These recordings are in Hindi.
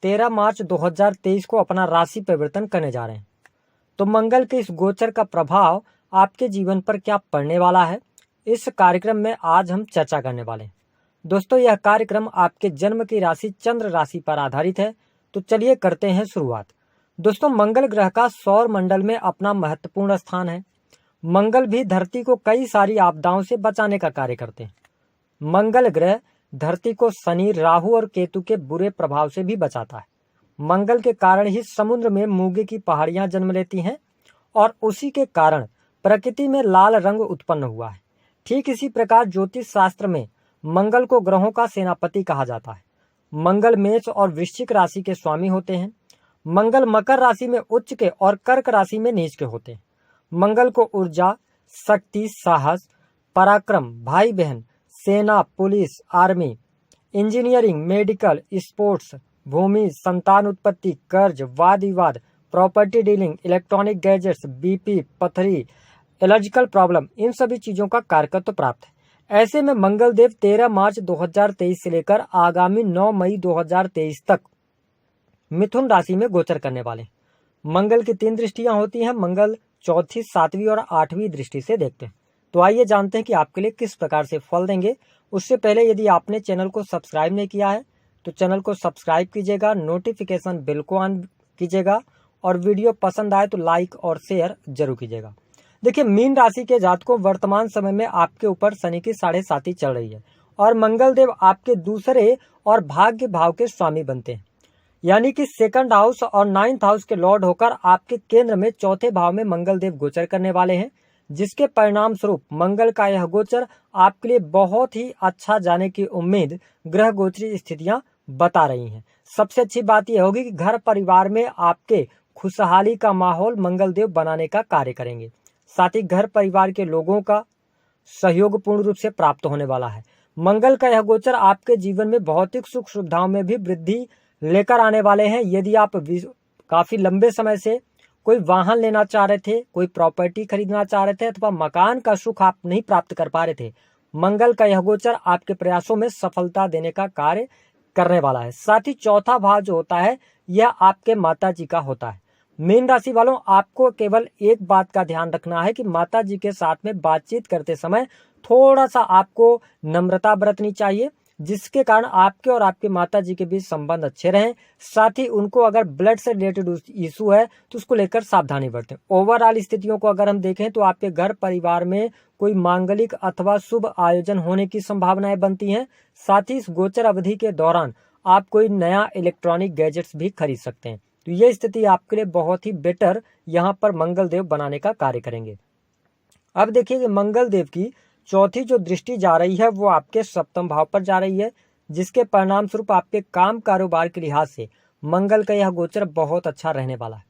13 मार्च 2023 को अपना राशि परिवर्तन करने जा रहे हैं। तो मंगल के इस गोचर का प्रभाव आपके जीवन पर क्या पड़ने वाला है, इस कार्यक्रम में आज हम चर्चा करने वाले हैं। दोस्तों, यह कार्यक्रम आपके जन्म की राशि चंद्र राशि पर आधारित है। तो चलिए करते हैं शुरुआत। दोस्तों, मंगल ग्रह का सौर मंडल में अपना महत्वपूर्ण स्थान है। मंगल भी धरती को कई सारी आपदाओं से बचाने का कार्य करते हैं। मंगल ग्रह धरती को शनि, राहु और केतु के बुरे प्रभाव से भी बचाता है। मंगल के कारण ही समुद्र में मूंगे की पहाड़ियां जन्म लेती हैं और उसी के कारण प्रकृति में लाल रंग उत्पन्न हुआ है। ठीक इसी प्रकार ज्योतिष शास्त्र में मंगल को ग्रहों का सेनापति कहा जाता है। मंगल मेष और वृश्चिक राशि के स्वामी होते हैं। मंगल मकर राशि में उच्च के और कर्क राशि में नीच के होते हैं। मंगल को ऊर्जा, शक्ति, साहस, पराक्रम, भाई बहन, सेना, पुलिस, आर्मी, इंजीनियरिंग, मेडिकल, स्पोर्ट्स, भूमि, संतान उत्पत्ति, कर्ज, वाद विवाद, property dealing, electronic gadgets, BP, पथरी, एलर्जिकल प्रॉब्लम, इन सभी चीजों का कारकत्व प्राप्त है। ऐसे में मंगल देव 13 मार्च 2023 से लेकर आगामी 9 मई 2023 तक मिथुन राशि में गोचर करने वाले हैं। मंगल की 3 दृष्टियां होती हैं। मंगल चौथी, 7वीं और 8वीं दृष्टि से देखते हैं। तो आइए जानते हैं कि आपके लिए किस प्रकार से फल देंगे। उससे पहले यदि आपने चैनल को सब्सक्राइब नहीं किया है तो चैनल को सब्सक्राइब कीजिएगा, नोटिफिकेशन बेल को ऑन कीजिएगा और वीडियो पसंद आए तो लाइक और शेयर जरूर कीजिएगा। देखिए, मीन राशि के जातकों, वर्तमान समय में आपके ऊपर शनि की 7.5 चल रही है और मंगल देव आपके दूसरे और भाग्य भाव के स्वामी बनते हैं, यानी कि 2nd हाउस और 9th हाउस के लॉर्ड होकर आपके केंद्र में 4थे भाव में मंगल देव गोचर करने वाले हैं, जिसके परिणाम स्वरूप मंगल का यह गोचर आपके लिए बहुत ही अच्छा जाने की उम्मीद ग्रह गोचरी स्थितियां बता रही हैं। सबसे अच्छी बात यह होगी कि घर परिवार में आपके खुशहाली का माहौल मंगल देव बनाने का कार्य करेंगे। साथ ही घर परिवार के लोगों का सहयोग पूर्ण रूप से प्राप्त होने वाला है। मंगल का यह गोचर आपके जीवन में भौतिक सुख सुविधाओं में भी वृद्धि लेकर आने वाले हैं। यदि आप काफी लंबे समय से कोई वाहन लेना चाह रहे थे, कोई प्रॉपर्टी खरीदना चाह रहे थे अथवा मकान का सुख आप नहीं प्राप्त कर पा रहे थे, मंगल का यह गोचर आपके प्रयासों में सफलता देने का कार्य करने वाला है। साथ ही 4था भाव जो होता है यह आपके माता जी का होता है। मीन राशि वालों, आपको केवल एक बात का ध्यान रखना है कि माता जी के साथ में बातचीत करते समय थोड़ा सा आपको नम्रता बरतनी चाहिए, जिसके कारण आपके और आपके माता जी के बीच संबंध अच्छे रहें। साथ ही उनको अगर ब्लड से रिलेटेड इशू है तो उसको लेकर सावधानी बरतें। ओवरऑल स्थितियों को अगर हम देखें तो आपके घर परिवार में कोई मांगलिक अथवा शुभ आयोजन होने की संभावनाएं बनती हैं। साथ ही इस गोचर अवधि के दौरान आप कोई नया इलेक्ट्रॉनिक गैजेट्स भी खरीद सकते हैं। तो ये स्थिति आपके लिए बहुत ही बेटर यहाँ पर मंगल देव बनाने का कार्य करेंगे। अब देखिए कि मंगल देव की 4थी जो दृष्टि जा रही है वो आपके 7म भाव पर जा रही है, जिसके परिणाम स्वरूप आपके काम कारोबार के लिहाज से मंगल का यह गोचर बहुत अच्छा रहने वाला है।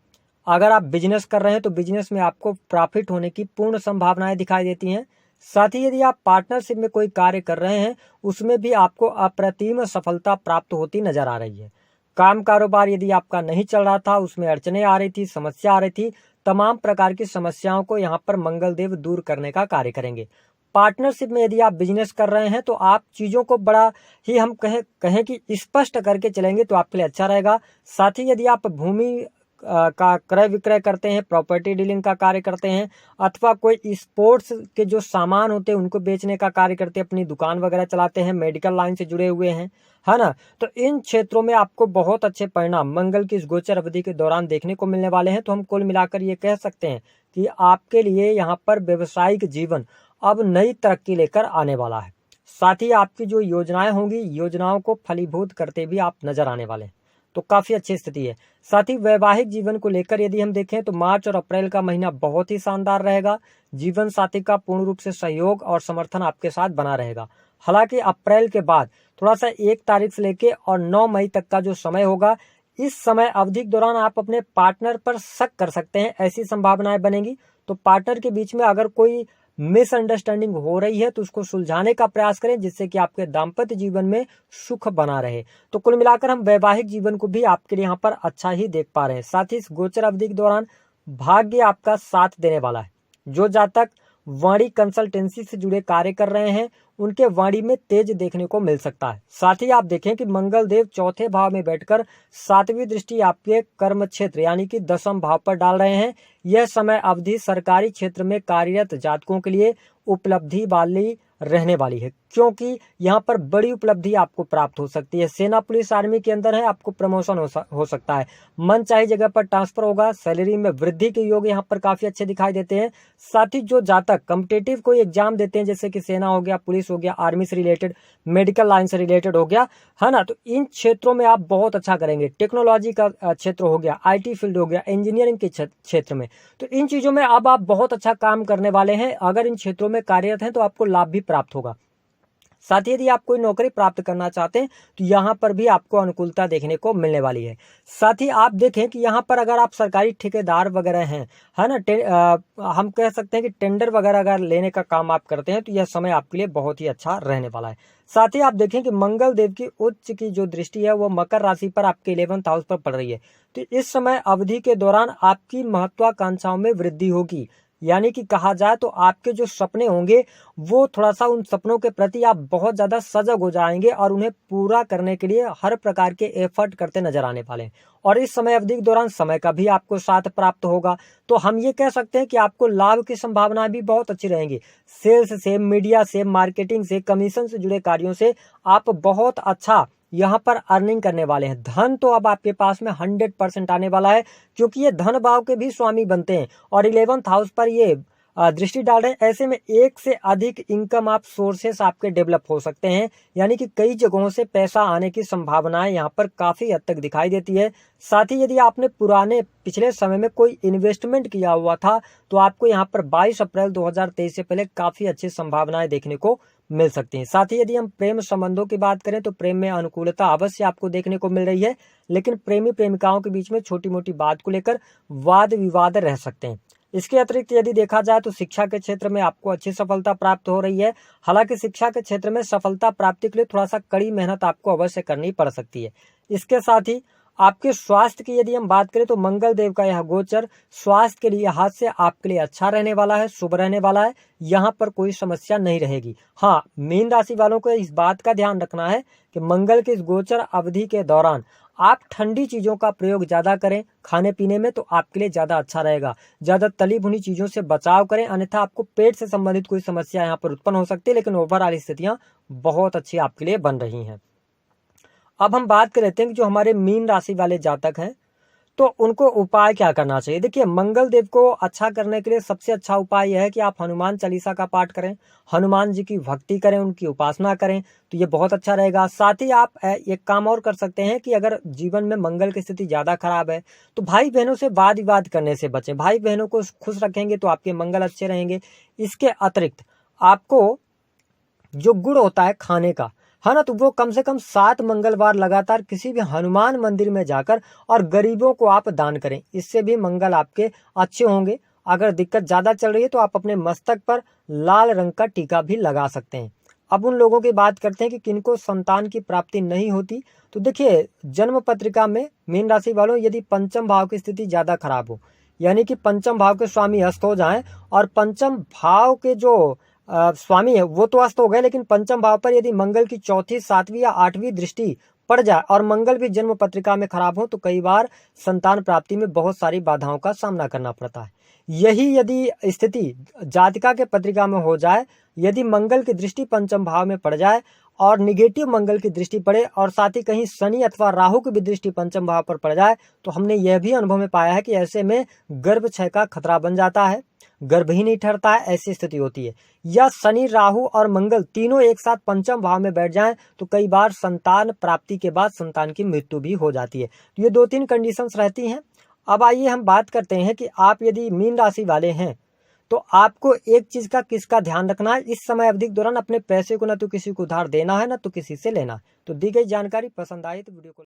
अगर आप बिजनेस कर रहे हैं तो बिजनेस में आपको प्रॉफिट होने की पूर्ण संभावनाएं दिखाई देती हैं। साथ ही यदि आप पार्टनरशिप में कोई कार्य कर रहे हैं उसमें भी आपको अप्रतिम सफलता प्राप्त होती नजर आ रही है। काम कारोबार यदि आपका नहीं चल रहा था, उसमें अड़चने आ रही थी, समस्या आ रही थी, तमाम प्रकार की समस्याओं को यहाँ पर मंगल देव दूर करने का कार्य करेंगे। पार्टनरशिप में यदि आप बिजनेस कर रहे हैं तो आप चीजों को बड़ा ही हम कहें कि स्पष्ट करके चलेंगे तो आपके लिए अच्छा रहेगा। साथ ही यदि आप भूमि का क्रय विक्रय करते हैं, प्रॉपर्टी डीलिंग का कार्य करते हैं अथवा कोई स्पोर्ट्स के जो सामान होते हैं उनको बेचने का कार्य करते हैं, अपनी दुकान वगैरह चलाते हैं, मेडिकल लाइन से जुड़े हुए हैं, है ना, तो इन क्षेत्रों में आपको बहुत अच्छे परिणाम मंगल की इस गोचर अवधि के दौरान देखने को मिलने वाले हैं। तो हम कुल मिलाकर ये कह सकते हैं कि आपके लिए यहाँ पर व्यवसायिक जीवन अब नई तरक्की लेकर आने वाला है। साथ ही आपकी जो योजनाएं होंगी, योजनाओं को फलीभूत करते भी आप नजर आने वाले हैं। तो काफी अच्छी स्थिति है। साथ ही वैवाहिक जीवन को लेकर यदि हम देखें तो मार्च और अप्रैल का महीना बहुत ही शानदार रहेगा। जीवन साथी का पूर्ण रूप से सहयोग और समर्थन आपके साथ बना रहेगा। हालांकि अप्रैल के बाद थोड़ा सा 1 तारीख से लेके और 9 मई तक का जो समय होगा, इस समय अवधि के दौरान आप अपने पार्टनर पर शक कर सकते हैं, ऐसी संभावनाएं बनेगी। तो पार्टनर के बीच में अगर कोई मिसअंडरस्टैंडिंग हो रही है तो उसको सुलझाने का प्रयास करें, जिससे कि आपके दाम्पत्य जीवन में सुख बना रहे। तो कुल मिलाकर हम वैवाहिक जीवन को भी आपके लिए यहाँ पर अच्छा ही देख पा रहे हैं। साथ ही इस गोचर अवधि के दौरान भाग्य आपका साथ देने वाला है। जो जातक वाणी कंसल्टेंसी से जुड़े कार्य कर रहे हैं, उनके वाणी में तेज देखने को मिल सकता है। साथ ही आप देखें कि मंगल देव चौथे भाव में बैठकर 7वीं दृष्टि आपके कर्म क्षेत्र यानी कि 10वें भाव पर डाल रहे हैं। यह समय अवधि सरकारी क्षेत्र में कार्यरत जातकों के लिए उपलब्धि वाली रहने वाली है, क्योंकि यहाँ पर बड़ी उपलब्धि आपको प्राप्त हो सकती है। सेना पुलिस आर्मी के अंदर है, आपको प्रमोशन हो सकता है, मन चाही जगह पर ट्रांसफर होगा, सैलरी में वृद्धि के योग यहाँ पर काफी अच्छे दिखाई देते हैं। साथ ही जो जातक कॉम्पिटिटिव कोई एग्जाम देते हैं, जैसे कि सेना हो गया, पुलिस हो गया, आर्मी से रिलेटेड, मेडिकल लाइन से रिलेटेड हो गया, है ना, तो इन क्षेत्रों में आप बहुत अच्छा करेंगे। टेक्नोलॉजी का क्षेत्र हो गया, IT फील्ड हो गया, इंजीनियरिंग के क्षेत्र में, तो इन चीजों में अब आप बहुत अच्छा काम करने वाले हैं। अगर इन क्षेत्रों में कार्यरत हैं तो आपको लाभ भी प्राप्त होगा। साथ ही यदि आप कोई नौकरी प्राप्त करना चाहते हैं तो यहाँ पर भी आपको अनुकूलता देखने को मिलने वाली है। साथ ही आप देखें कि यहाँ पर अगर आप सरकारी ठेकेदार वगैरह हैं, है ना, हम कह सकते हैं कि टेंडर वगैरह अगर लेने का काम आप करते हैं तो यह समय आपके लिए बहुत ही अच्छा रहने वाला है। साथ ही आप देखें कि मंगल देव की उच्च की जो दृष्टि है वो मकर राशि पर आपके 11th हाउस पर पड़ रही है। तो इस समय अवधि के दौरान आपकी महत्वाकांक्षाओं में वृद्धि होगी, यानी कि कहा जाए तो आपके जो सपने होंगे वो थोड़ा सा, उन सपनों के प्रति आप बहुत ज्यादा सजग हो जाएंगे और उन्हें पूरा करने के लिए हर प्रकार के एफर्ट करते नजर आने वाले हैं। और इस समय अवधि के दौरान समय का भी आपको साथ प्राप्त होगा। तो हम ये कह सकते हैं कि आपको लाभ की संभावना भी बहुत अच्छी रहेंगी। सेल्स से, मीडिया से, मार्केटिंग से, कमीशन से जुड़े कार्यों से आप बहुत अच्छा यहाँ पर अर्निंग करने वाले हैं। धन तो अब आपके पास में 100% आने वाला है, क्योंकि ये धन भाव के भी स्वामी बनते हैं और 11th हाउस पर ये दृष्टि डाल रहे हैं। ऐसे में एक से अधिक इनकम आप सोर्सेस आपके डेवलप हो सकते हैं, यानी कि कई जगहों से पैसा आने की संभावनाएं यहाँ पर काफी हद तक दिखाई देती है। साथ ही यदि आपने पिछले समय में कोई इन्वेस्टमेंट किया हुआ था तो आपको यहाँ पर 22 अप्रैल 2023 से पहले काफी अच्छी संभावनाएं देखने को मिल सकती हैं। साथ ही यदि हम प्रेम संबंधों की बात करें तो प्रेम में अनुकूलता अवश्य आपको देखने को मिल रही है, लेकिन प्रेमी प्रेमिकाओं के बीच में छोटी मोटी बात को लेकर वाद विवाद रह सकते हैं। इसके अतिरिक्त यदि देखा जाए तो शिक्षा के क्षेत्र में आपको अच्छी सफलता प्राप्त हो रही है। हालांकि शिक्षा के क्षेत्र में सफलता प्राप्ति के लिए थोड़ा सा कड़ी मेहनत आपको अवश्य करनी पड़ सकती है। इसके साथ ही आपके स्वास्थ्य की यदि हम बात करें तो मंगल देव का यह गोचर स्वास्थ्य के लिहाज से आपके लिए अच्छा रहने वाला है, शुभ रहने वाला है। यहाँ पर कोई समस्या नहीं रहेगी। हाँ, मीन राशि वालों को इस बात का ध्यान रखना है कि मंगल के इस गोचर अवधि के दौरान आप ठंडी चीजों का प्रयोग ज्यादा करें खाने पीने में, तो आपके लिए ज्यादा अच्छा रहेगा। ज्यादा तली भुनी चीजों से बचाव करें, अन्यथा आपको पेट से संबंधित कोई समस्या यहाँ पर उत्पन्न हो सकती है। लेकिन ओवरऑल स्थितियां बहुत अच्छी आपके लिए बन रही हैं। अब हम बात कर लेते हैं कि जो हमारे मीन राशि वाले जातक हैं तो उनको उपाय क्या करना चाहिए। देखिए, मंगल देव को अच्छा करने के लिए सबसे अच्छा उपाय यह है कि आप हनुमान चालीसा का पाठ करें, हनुमान जी की भक्ति करें, उनकी उपासना करें, तो ये बहुत अच्छा रहेगा। साथ ही आप एक काम और कर सकते हैं कि अगर जीवन में मंगल की स्थिति ज्यादा खराब है तो भाई बहनों से वाद विवाद करने से बचें। भाई बहनों को खुश रखेंगे तो आपके मंगल अच्छे रहेंगे। इसके अतिरिक्त आपको जो गुड़ होता है खाने का, है ना, तो वो कम से कम 7 मंगलवार लगातार किसी भी हनुमान मंदिर में जाकर और गरीबों को आप दान करें। इससे भी मंगल आपके अच्छे होंगे। अगर दिक्कत ज्यादा चल रही है तो आप अपने मस्तक पर लाल रंग का टीका भी लगा सकते हैं। अब उन लोगों की बात करते हैं कि किनको संतान की प्राप्ति नहीं होती। तो देखिए, जन्म पत्रिका में मीन राशि वालों यदि पंचम भाव की स्थिति ज्यादा खराब हो, यानी कि पंचम भाव के स्वामी अस्त हो जाएं और पंचम भाव के जो स्वामी है वो तो अस्त हो गए, लेकिन पंचम भाव पर यदि मंगल की चौथी, 7वीं या 8वीं दृष्टि पड़ जाए और मंगल भी जन्म पत्रिका में खराब हो तो कई बार संतान प्राप्ति में बहुत सारी बाधाओं का सामना करना पड़ता है। यही यदि स्थिति जातिका के पत्रिका में हो जाए, यदि मंगल की दृष्टि पंचम भाव में पड़ जाए और निगेटिव मंगल की दृष्टि पड़े और साथ ही कहीं शनि अथवा राहु की भी दृष्टि पंचम भाव पर पड़ जाए, तो हमने यह भी अनुभव में पाया है कि ऐसे में गर्भक्षय का खतरा बन जाता है, गर्भ ही नहीं ठहरता है, ऐसी स्थिति होती है। या शनि, राहु और मंगल तीनों एक साथ पंचम भाव में बैठ जाएं तो कई बार संतान प्राप्ति के बाद संतान की मृत्यु भी हो जाती है। तो ये 2-3 कंडीशंस रहती हैं। अब आइए हम बात करते हैं कि आप यदि मीन राशि वाले हैं तो आपको एक चीज का किसका ध्यान रखना है। इस समय अवधि के दौरान अपने पैसे को न तो किसी को उधार देना है, न तो किसी से लेना है। तो दी गई जानकारी पसंद आए तो वीडियो को